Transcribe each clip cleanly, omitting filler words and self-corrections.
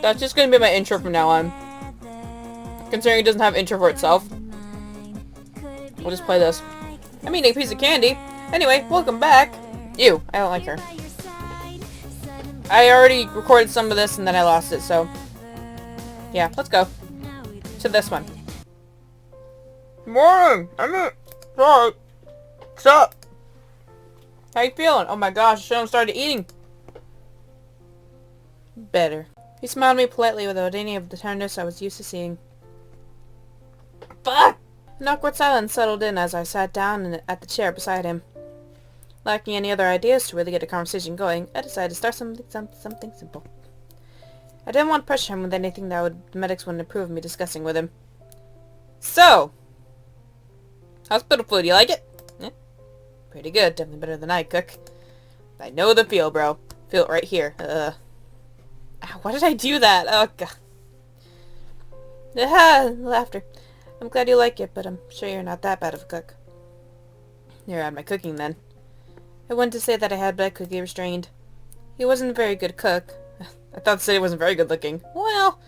That's just gonna be my intro from now on. Considering it doesn't have intro for itself. We'll just play this. I'm eating a piece of candy. Anyway, welcome back. Ew, I don't like her. I already recorded some of this and then I lost it, so... yeah, let's go. To this one. Morning! Sorry. What's up? How you feeling? Oh my gosh, I shouldn't have started eating. Better. He smiled at me politely without any of the tenderness I was used to seeing. Fuck! An awkward silence settled in as I sat down at the chair beside him. Lacking any other ideas to really get a conversation going, I decided to start something simple. I didn't want to pressure him with anything that the medics wouldn't approve of me discussing with him. So, hospital food, you like it? Eh? Pretty good, definitely better than I cook. I know the feel, bro. Feel it right here. Ow, why did I do that? Oh, God. Aha, laughter. I'm glad you like it, but I'm sure you're not that bad of a cook. You're at my cooking, then. I wanted to say that I had, but I could be restrained. He wasn't a very good cook. I thought to say he wasn't very good looking. Well,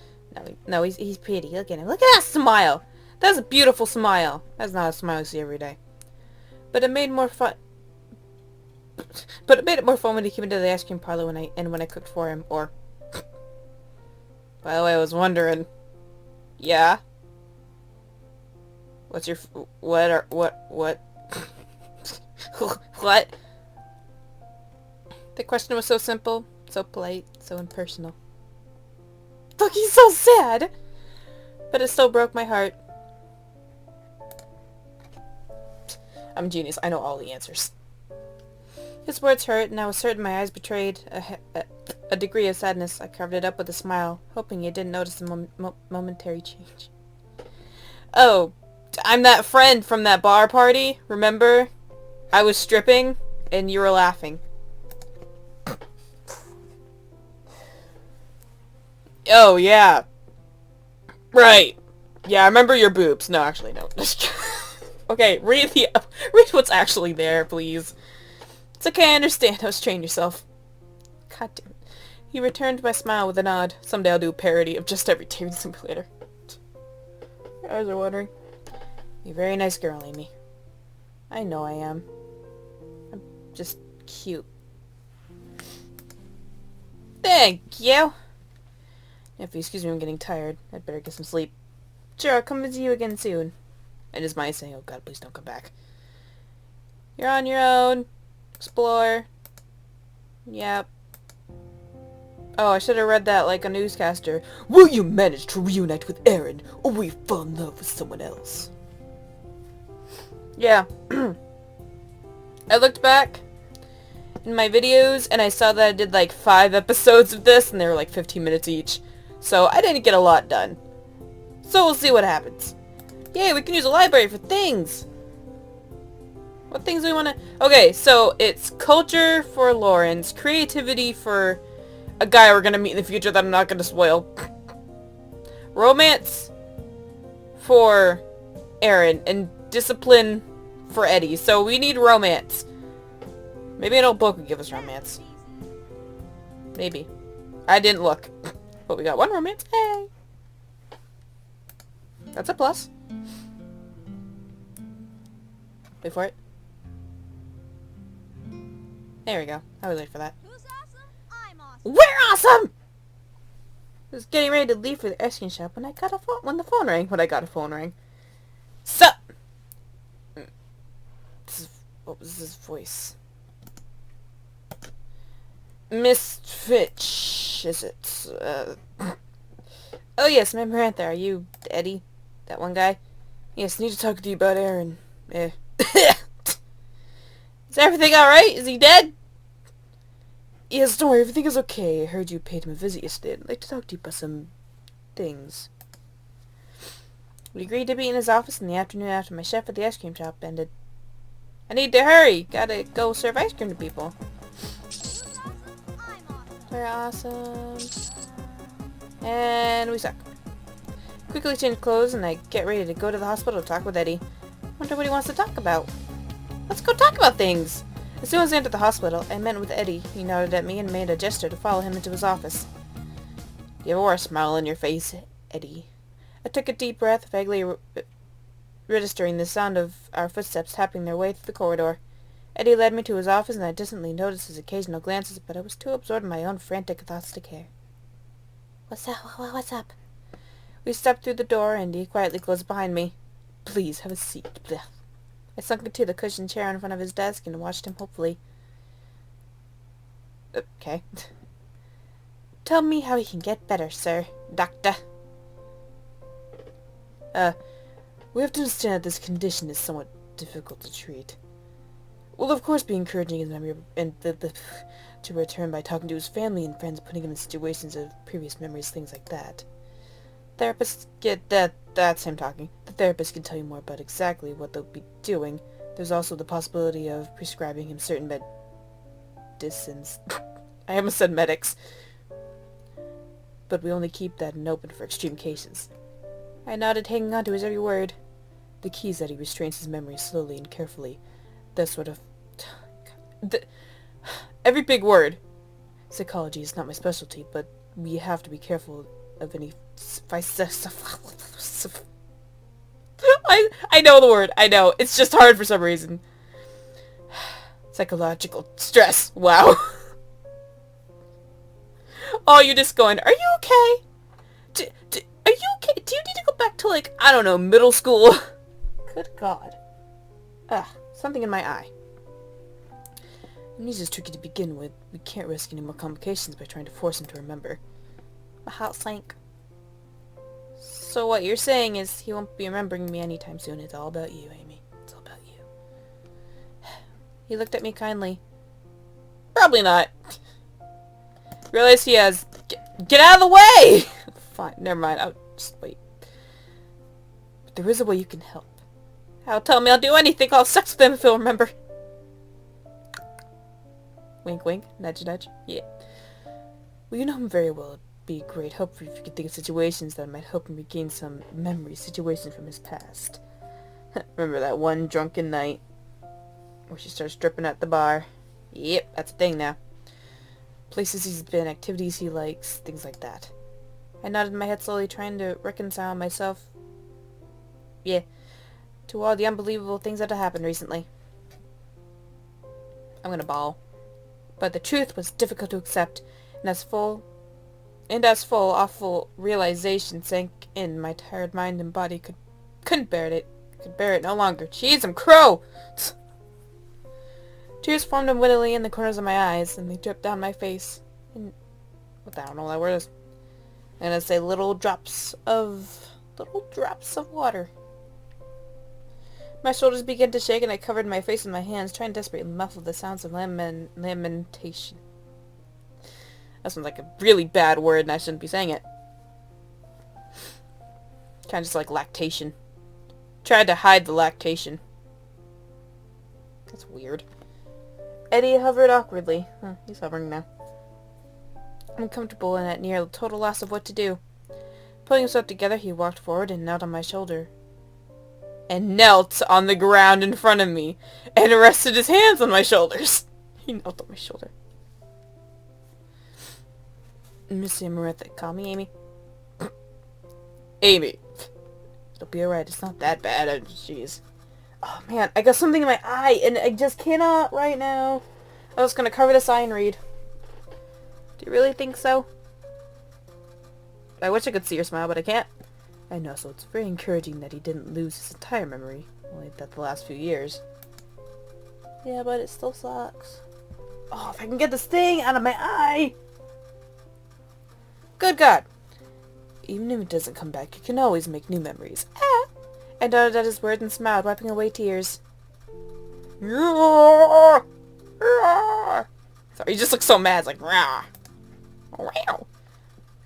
no, he's pretty. Look at him. Look at that smile! That's a beautiful smile. That's not a smile you see every day. But it made more fun. But it made it more fun when he came into the ice cream parlor when I cooked for him. Or, by the way, I was wondering. Yeah. What's your what? What? The question was so simple, so polite, so impersonal. Look, he's so sad! But it still broke my heart. I'm a genius. I know all the answers. His words hurt, and I was certain my eyes betrayed a degree of sadness. I covered it up with a smile, hoping he didn't notice the momentary change. Oh, I'm that friend from that bar party, remember? I was stripping, and you were laughing. Oh, yeah. Right. Yeah, I remember your boobs. No, actually, no. Okay, read what's actually there, please. It's okay, I understand. I was trained yourself. God damn it. He returned my smile with a nod. Someday I'll do a parody of just every TV simulator. Your eyes are watering. You're a very nice girl, Amy. I know I am. I'm just cute. Thank you. If you excuse me, I'm getting tired. I'd better get some sleep. Sure, I'll come visit you again soon. And his mind saying, oh God, please don't come back. You're on your own. Explore. Yep. Oh, I should have read that like a newscaster. Will you manage to reunite with Aaron, or will you fall in love with someone else? Yeah. I looked back in my videos, and I saw that I did like 5 episodes of this, and they were like 15 minutes each. So I didn't get a lot done. So we'll see what happens. Yay, we can use a library for things! What things do we want to... Okay, so it's culture for Lawrence, creativity for a guy we're going to meet in the future that I'm not going to spoil, romance for Aaron, and discipline for Eddie. So we need romance. Maybe an old book would give us romance. Maybe. I didn't look. But we got 1 romance. Hey! That's a plus. Wait for it. There we go. I was late for that. Who's awesome? I'm awesome. We're awesome! I was getting ready to leave for the ice cream shop when I got a phone. When the phone rang. When I got a phone ring. Sup? What was his voice? Miss Fitch, is it? Oh yes, I'm Marantha. Are you Eddie? That one guy? Yes, need to talk to you about Aaron. Is everything alright? Is he dead? Yes, don't worry, everything is okay. I heard you paid him a visit yesterday. I'd like to talk to you about some things. We agreed to be in his office in the afternoon after my chef at the ice cream shop ended. I need to hurry. Gotta go serve ice cream to people. We're awesome. And we suck. Quickly change clothes and I get ready to go to the hospital to talk with Eddie. Wonder what he wants to talk about. Let's go talk about things. As soon as I entered the hospital, I met with Eddie. He nodded at me and made a gesture to follow him into his office. You have a worse smile on your face, Eddie. I took a deep breath, vaguely registering the sound of our footsteps tapping their way through the corridor. Eddie led me to his office, and I distantly noticed his occasional glances, but I was too absorbed in my own frantic thoughts to care. What's up? What's up? We stepped through the door, and he quietly closed behind me. Please, have a seat. Blech. I sunk into the cushioned chair in front of his desk and watched him hopefully. Okay. Tell me how he can get better, sir. Doctor. We have to understand that this condition is somewhat difficult to treat. We'll of course be encouraging his memory and to return by talking to his family and friends, putting him in situations of previous memories, things like that. Therapists get that's him talking. The therapist can tell you more about exactly what they'll be doing. There's also the possibility of prescribing him certain medicines. I almost said medics. But we only keep that open for extreme cases. I nodded, hanging on to his every word. The key is that he restrains his memory slowly and carefully. That sort of... every big word. Psychology is not my specialty, but we have to be careful of any... I know the word. I know. It's just hard for some reason. Psychological stress. Wow. Oh, you're just going, are you okay? Are you okay? Do you need to go back to, like, I don't know, middle school? Good God. Something in my eye. Amnesia's tricky to begin with. We can't risk any more complications by trying to force him to remember. My heart sank. So what you're saying is he won't be remembering me anytime soon. It's all about you, Amy. It's all about you. He looked at me kindly. Probably not. Realize he has... Get out of the way! Fine, never mind. I'll just wait. But there is a way you can help. I'll tell me I'll do anything. I'll have sex with him if he'll remember. Wink, wink. Nudge, nudge. Yeah. Well, you know him very well. It'd be a great help for you if you could think of situations that might help him regain some memory situations from his past. Remember that one drunken night where she starts stripping at the bar? Yep, that's a thing now. Places he's been, activities he likes, things like that. I nodded my head slowly, trying to reconcile myself, to all the unbelievable things that have happened recently. I'm gonna bawl. But the truth was difficult to accept, and as awful realization sank in, my tired mind and body couldn't bear it. Could bear it no longer. Cheese and crow! Tears formed unwittingly in the corners of my eyes, and they dripped down my face. And I don't know what that word is. I'm gonna say little drops of water. My shoulders began to shake, and I covered my face with my hands, trying desperately to muffle the sounds of lamentation. That sounds like a really bad word, and I shouldn't be saying it. Kind of just like lactation. Tried to hide the lactation. That's weird. Eddie hovered awkwardly. He's hovering now. Uncomfortable and at near a total loss of what to do. Pulling himself together, he walked forward and knelt on my shoulder. And knelt on the ground in front of me. And rested his hands on my shoulders. He knelt on my shoulder. Miss Amaretha, call me Amy. Amy. It'll be alright, it's not that bad. Jeez. Oh man, I got something in my eye and I just cannot right now. I was gonna cover this eye and read. Do you really think so? I wish I could see your smile, but I can't. I know, so it's very encouraging that he didn't lose his entire memory. Only that the last few years. Yeah, but it still sucks. Oh, if I can get this thing out of my eye! Good God! Even if it doesn't come back, you can always make new memories. Ah! I nodded at his words and smiled, wiping away tears. Sorry, he just looks so mad. It's like, rah. Wow.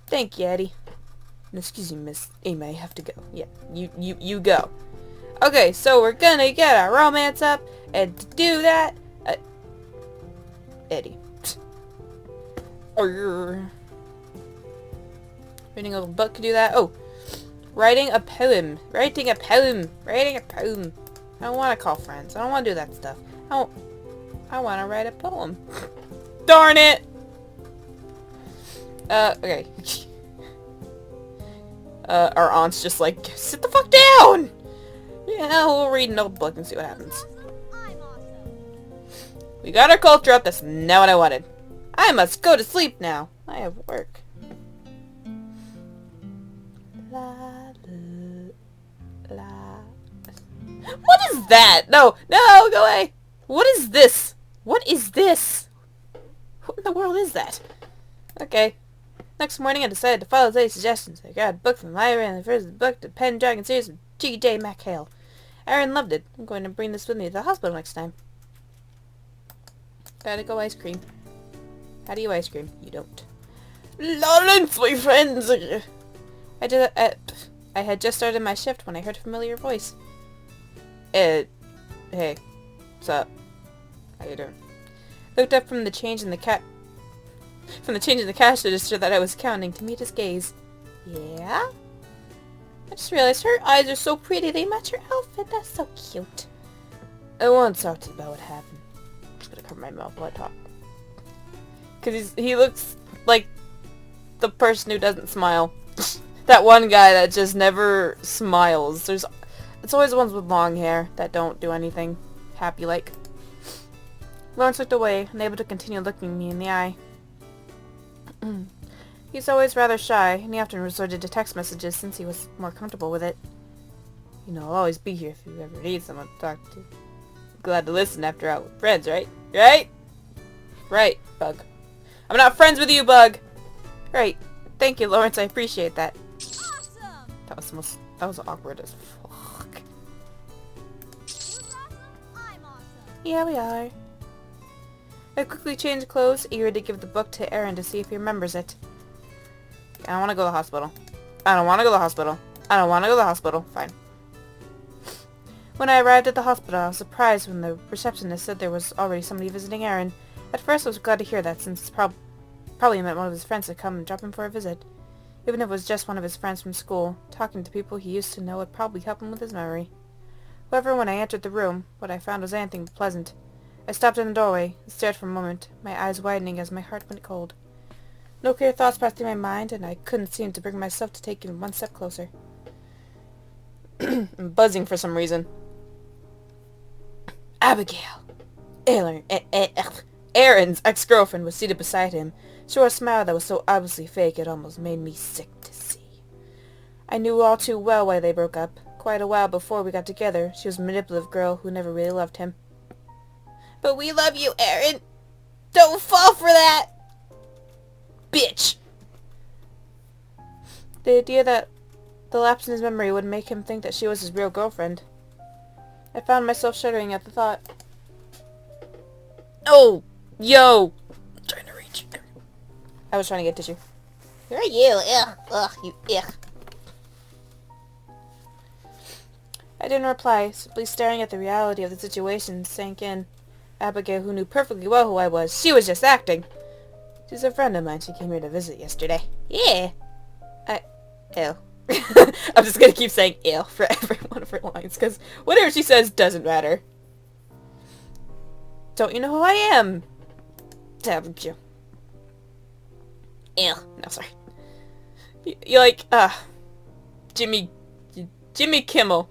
Thank you, Eddie. And excuse me, Miss Amy, I have to go. Yeah, you go. Okay, so we're gonna get our romance up, and to do that, Eddie. Reading a book to do that. Oh, writing a poem. Writing a poem. Writing a poem. I don't want to call friends. I don't want to do that stuff. I want to write a poem. Darn it! Okay. Our aunt's just like, sit the fuck down! Yeah, we'll read an old book and see what happens. We got our culture up, that's not what I wanted. I must go to sleep now. I have work. La, la. What is that? No, no, go away. What is this? What is this? What in the world is that? Okay. Next morning I decided to follow Zay's suggestions. I grabbed a book from the library and referred the book to Pen Dragon series of G.J. MacHale. Aaron loved it. I'm going to bring this with me to the hospital next time. Gotta go ice cream. How do you ice cream? You don't. Lawrence, my friends! I had just started my shift when I heard a familiar voice. Hey. What's up? How you doing? Looked up from the change in the cash register that I was counting to meet his gaze. Yeah? I just realized her eyes are so pretty they match her outfit. That's so cute. I want to talk to you about what happened. I'm just gonna cover my mouth while I talk. Cause he looks like the person who doesn't smile. That one guy that just never smiles. It's always the ones with long hair that don't do anything happy-like. Lawrence looked away, unable to continue looking me in the eye. He's always rather shy, and he often resorted to text messages since he was more comfortable with it. You know, I'll always be here if you ever need someone to talk to. Glad to listen after out with friends, right? Right? Right, Bug. I'm not friends with you, Bug! Right. Thank you, Lawrence, I appreciate that. Awesome. That was awkward as fuck. I'm awesome. Yeah, we are. I quickly changed clothes, eager to give the book to Aaron to see if he remembers it. I don't want to go to the hospital. I don't want to go to the hospital. I don't want to go to the hospital. Fine. When I arrived at the hospital, I was surprised when the receptionist said there was already somebody visiting Aaron. At first I was glad to hear that, since it's probably meant one of his friends had come and dropped him for a visit. Even if it was just one of his friends from school, talking to people he used to know would probably help him with his memory. However, when I entered the room, what I found was anything but pleasant. I stopped in the doorway and stared for a moment, my eyes widening as my heart went cold. No clear thoughts passed through my mind, and I couldn't seem to bring myself to take even one step closer. I'm buzzing for some reason. Abigail! Aaron's ex-girlfriend was seated beside him. She wore a smile that was so obviously fake it almost made me sick to see. I knew all too well why they broke up. Quite a while before we got together, she was a manipulative girl who never really loved him. But we love you, Aaron! Don't fall for that! Bitch! The idea that the lapse in his memory would make him think that she was his real girlfriend. I found myself shuddering at the thought. Oh! Yo! I'm trying to reach. I was trying to get tissue. Who are you? Ugh. Ugh. You. Ugh. I didn't reply, simply staring at the reality of the situation sank in. Abigail, who knew perfectly well who I was, she was just acting. She's a friend of mine. She came here to visit yesterday. Yeah. Ew. I'm just gonna keep saying ew for every one of her lines, because whatever she says doesn't matter. Don't you know who I am? Haven't you? Ew. No, sorry. You like, Jimmy Kimmel.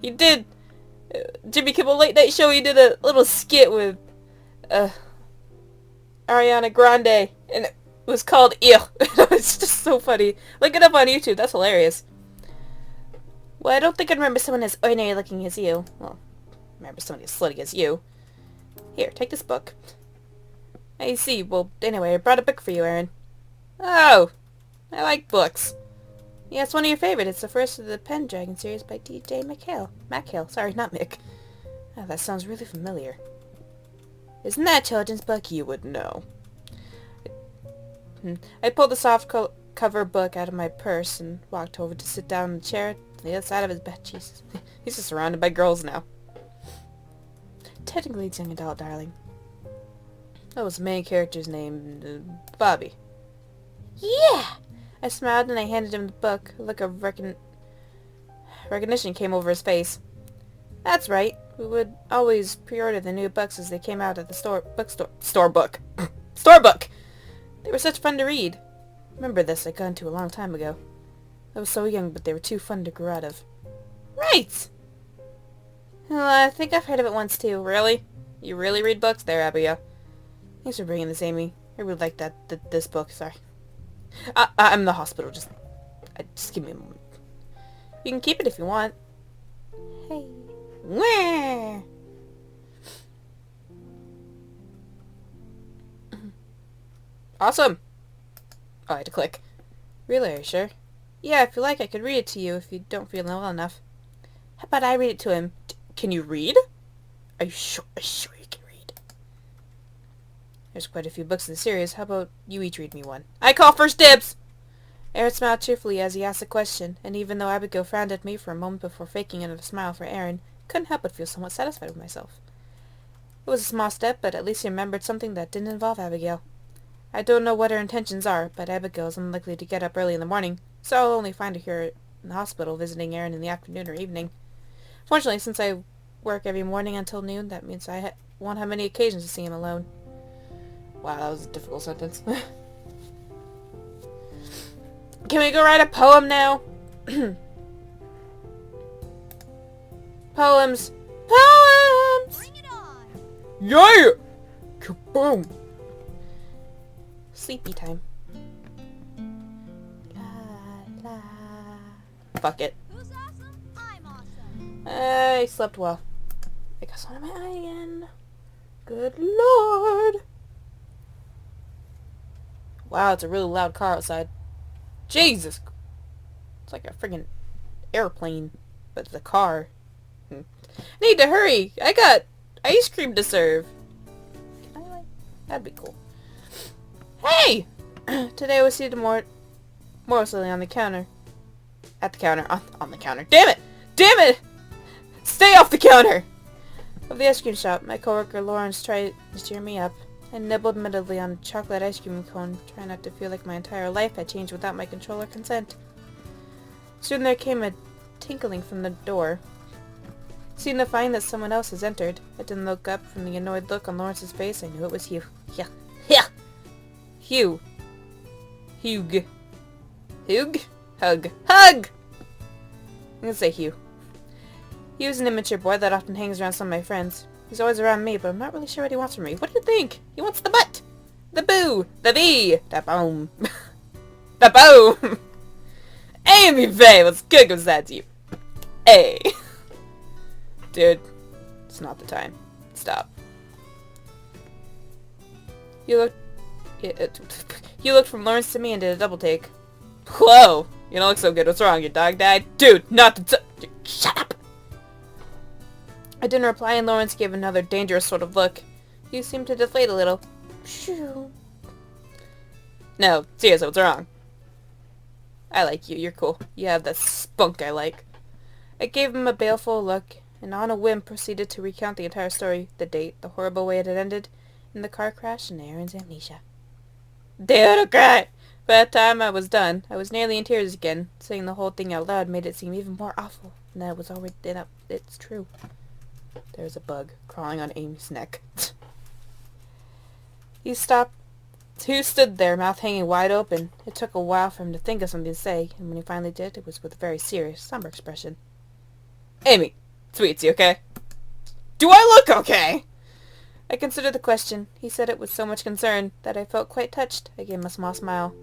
He did, Jimmy Kimmel Late Night Show, he did a little skit with, Ariana Grande, and it was called Ew. It's just so funny. Look it up on YouTube, that's hilarious. Well, I don't think I remember someone as ordinary looking as you. Well, I remember somebody as slutty as you. Here, take this book. I see. Well, anyway, I brought a book for you, Aaron. Oh! I like books. Yeah, it's one of your favorites. It's the first of the Pen Dragon series by D.J. MacHale. MacHale. Sorry, not Mick. Oh, that sounds really familiar. Isn't that a children's book? You would know. I pulled the soft cover book out of my purse and walked over to sit down in the chair on the other side of his bed. Jesus. He's just surrounded by girls now. Technically, it's young adult, darling. That was the main character's name, Bobby. Yeah! I smiled and I handed him the book. A look of recognition came over his face. That's right. We would always pre-order the new books as they came out at the storebook. They were such fun to read. Remember this, I got into a long time ago. I was so young, but they were too fun to grow out of. Right! Well, I think I've heard of it once too. Really? You really read books there, Abigail? Thanks for bringing this, Amy. I really like this book, sorry. I'm in the hospital, just give me a moment. You can keep it if you want. Hey. Wah! Awesome! Oh, I had to click. Really, are you sure? Yeah, if you like, I could read it to you if you don't feel well enough. How about I read it to him? Can you read? Are you sure? Are you sure you can read? There's quite a few books in the series. How about you each read me one? I call first dibs! Aaron smiled cheerfully as he asked the question, and even though Abigail frowned at me for a moment before faking another smile for Aaron, couldn't help but feel somewhat satisfied with myself. It was a small step, but at least he remembered something that didn't involve Abigail. I don't know what her intentions are, but Abigail is unlikely to get up early in the morning, so I'll only find her here in the hospital visiting Aaron in the afternoon or evening. Fortunately, since I work every morning until noon, that means I won't have many occasions to see him alone. Wow, that was a difficult sentence. Can we go write a poem now? Poems! Poems! Bring it on! Yeah! Kaboom! Sleepy time. La la. Fuck it. Who's awesome? I'm awesome. I slept well. I got something in my eye again. Good lord. Wow, it's a really loud car outside. Jesus. It's like a friggin' airplane, but it's a car. I need to hurry. I got ice cream to serve. Can I, like, that'd be cool. Hey! Today I was seated morosely on the counter. At the counter. On the counter. Damn it! Damn it! Stay off the counter! Of the ice cream shop, my coworker Lawrence tried to cheer me up. I nibbled meditatively on a chocolate ice cream cone, trying not to feel like my entire life had changed without my control or consent. Soon there came a tinkling from the door. Signifying that someone else has entered. I didn't look up. From the annoyed look on Lawrence's face, I knew it was Hugh. Yeah. Hugh. Hugh. Hugh? Hug. Hug! I'm gonna say Hugh. He was an immature boy that often hangs around some of my friends. He's always around me, but I'm not really sure what he wants from me. What do you think? He wants the butt! The boo! The V! The boom! The boom! Amy Faye, what's good goes that to you? Hey! Dude, it's not the time. Stop. You looked from Lawrence to me and did a double take. Whoa! You don't look so good. What's wrong? Your dog died? Dude, not the shut up! I didn't reply and Lawrence gave another dangerous sort of look. You seemed to deflate a little. Shoo. No, seriously, what's wrong? I like you. You're cool. You have that spunk I like. I gave him a baleful look, and on a whim proceeded to recount the entire story, the date, the horrible way it had ended, and the car crash and Aaron's amnesia. Dude, cry! By the time I was done, I was nearly in tears again. Saying the whole thing out loud made it seem even more awful than it was already. It's true. There's a bug crawling on Amy's neck. He stopped. Hugh stood there, mouth hanging wide open. It took a while for him to think of something to say, and when he finally did, it was with a very serious, somber expression. Amy, sweetie, okay? Do I look okay? I considered the question. He said it with so much concern that I felt quite touched. I gave him a small smile.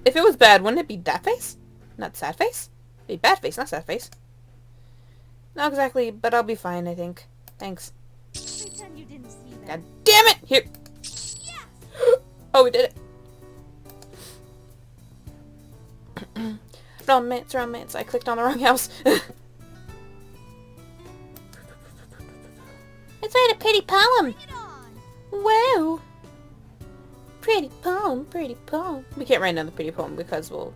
If it was bad, wouldn't it be that face? Not sad face? It'd be bad face, not sad face. Not exactly, but I'll be fine, I think. Thanks. Pretend you didn't see that. God damn it! Here! Yes! Oh, we did it! Romance. I clicked on the wrong house. Let's write a pretty poem. Bring it on! Wow. Pretty poem. We can't write another pretty poem because, well,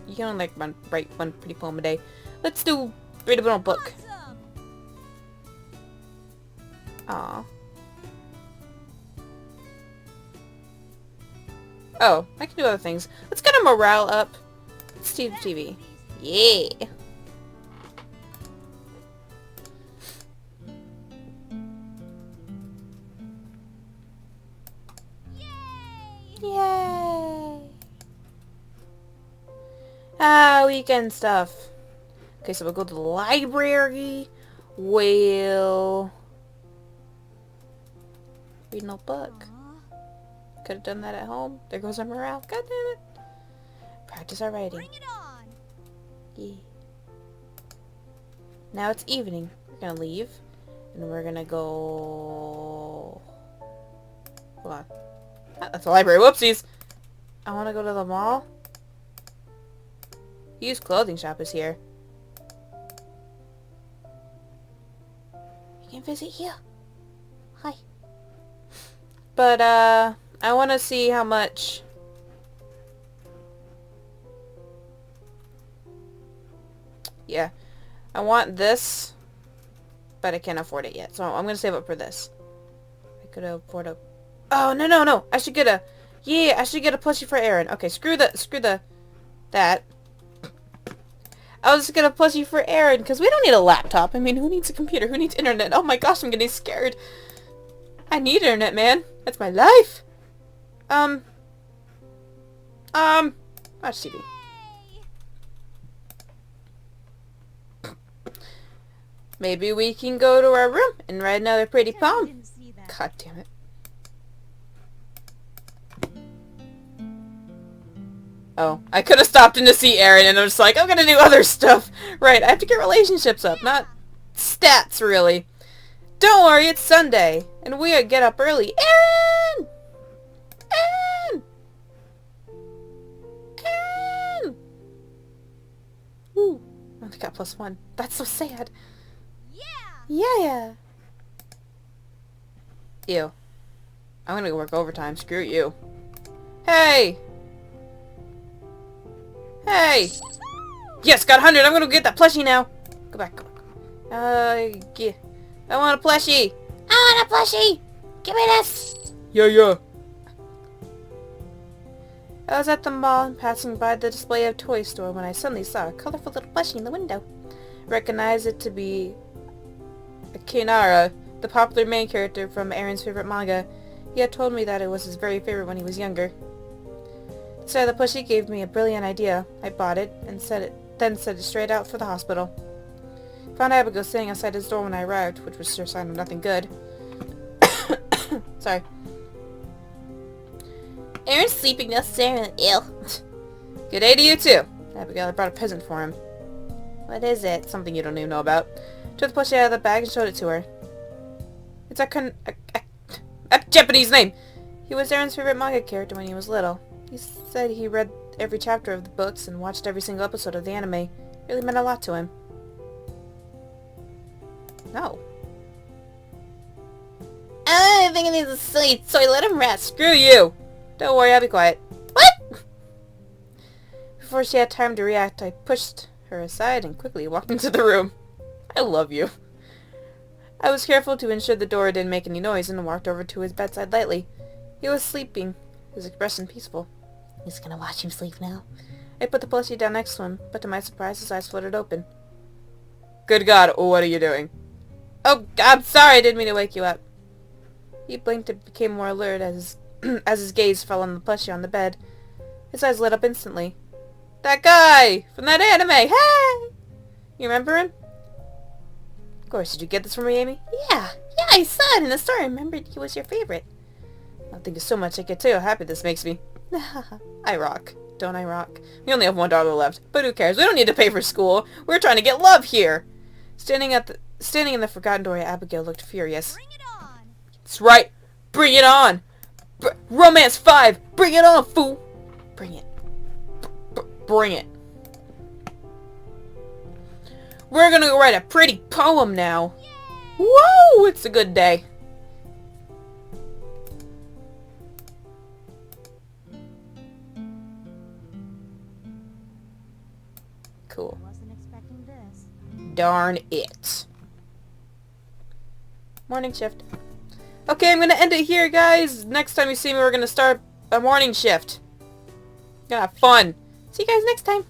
you can only write one pretty poem a day. Let's read a little book. Awesome. Aw. Oh, I can do other things. Let's get our morale up. Let's do TV. Yeah. Yay! Yay. Ah, weekend stuff. Okay, so we'll go to the library. We'll read no book. Aw, Could have done that at home. There goes our morale. God damn it. Practice our writing. bring it on. Yeah. Now it's evening. We're gonna leave. And we're gonna go... Hold on. Ah, that's the library. Whoopsies! I wanna go to the mall. Used clothing shop is here. We can visit here. Hi. But, I wanna see how much... Yeah. I want this, but I can't afford it yet. So I'm gonna save up for this. I could afford a... Oh, no, no, no! I should get a... Yeah, I should get a plushie for Aaron. Okay, screw that. I was just gonna plushie for Aaron, because we don't need a laptop. I mean, who needs a computer? Who needs internet? Oh my gosh, I'm getting scared. I need internet, man. That's my life. Watch TV. Hey! Maybe we can go to our room and write another pretty Pretend you poem. didn't see that. God damn it. Oh, I could have stopped in to see Aaron and I was like, I'm gonna do other stuff. Right, I have to get relationships up, not stats, really. Don't worry, it's Sunday, and we get up early. Aaron! Aaron! Aaron! Ooh, I only got +1. That's so sad. Yeah! Yeah. Ew. I'm gonna go work overtime. Screw you. Hey! Hey! Woohoo! Yes, got 100. I'm gonna get that plushie now. Go back. Go back. Yeah. I want a plushie. I want a plushie. Give me this. Yeah. I was at the mall and passing by the display of toy store when I suddenly saw a colorful little plushie in the window. I recognized it to be Kinara, the popular main character from Aaron's favorite manga. He had told me that it was his very favorite when he was younger. So the plushie gave me a brilliant idea. I bought it and then set it straight out for the hospital. Found Abigail sitting outside his door when I arrived, which was sure sign of nothing good. Sorry. Aaron's sleeping now, staring ill. Good day to you too. Abigail, I brought a present for him. What is it? Something you don't even know about. Took the plushie out of the bag and showed it to her. It's a Japanese name. He was Aaron's favorite manga character when he was little. He said he read every chapter of the books and watched every single episode of the anime. It really meant a lot to him. No. I think he's asleep, so I let him rest. Screw you! Don't worry, I'll be quiet. What? Before she had time to react, I pushed her aside and quickly walked into the room. I love you. I was careful to ensure the door didn't make any noise and walked over to his bedside lightly. He was sleeping, his expression peaceful. He's gonna watch him sleep now. I put the plushie down next to him, but to my surprise his eyes fluttered open. Good God, what are you doing? Oh, I'm sorry, I didn't mean to wake you up. He blinked and became more alert as his gaze fell on the plushie on the bed. His eyes lit up instantly. That guy! From that anime! Hey! You remember him? Of course, did you get this from me, Amy? Yeah, I saw it in the store. I remembered he was your favorite. I thank you so much. I can tell you how happy this makes me. I rock. Don't I rock? We only have $1 left, but who cares? We don't need to pay for school. We're trying to get love here. Standing in the forgotten doorway, Abigail looked furious. Bring it on! That's right. Bring it on. Romance 5. Bring it on, fool. Bring it. Bring it. We're gonna go write a pretty poem now. Yay! Whoa! It's a good day. Cool. Wasn't expecting this. Darn it. Morning shift. Okay, I'm gonna end it here, guys. Next time you see me, we're gonna start a morning shift. Gonna have fun. See you guys next time.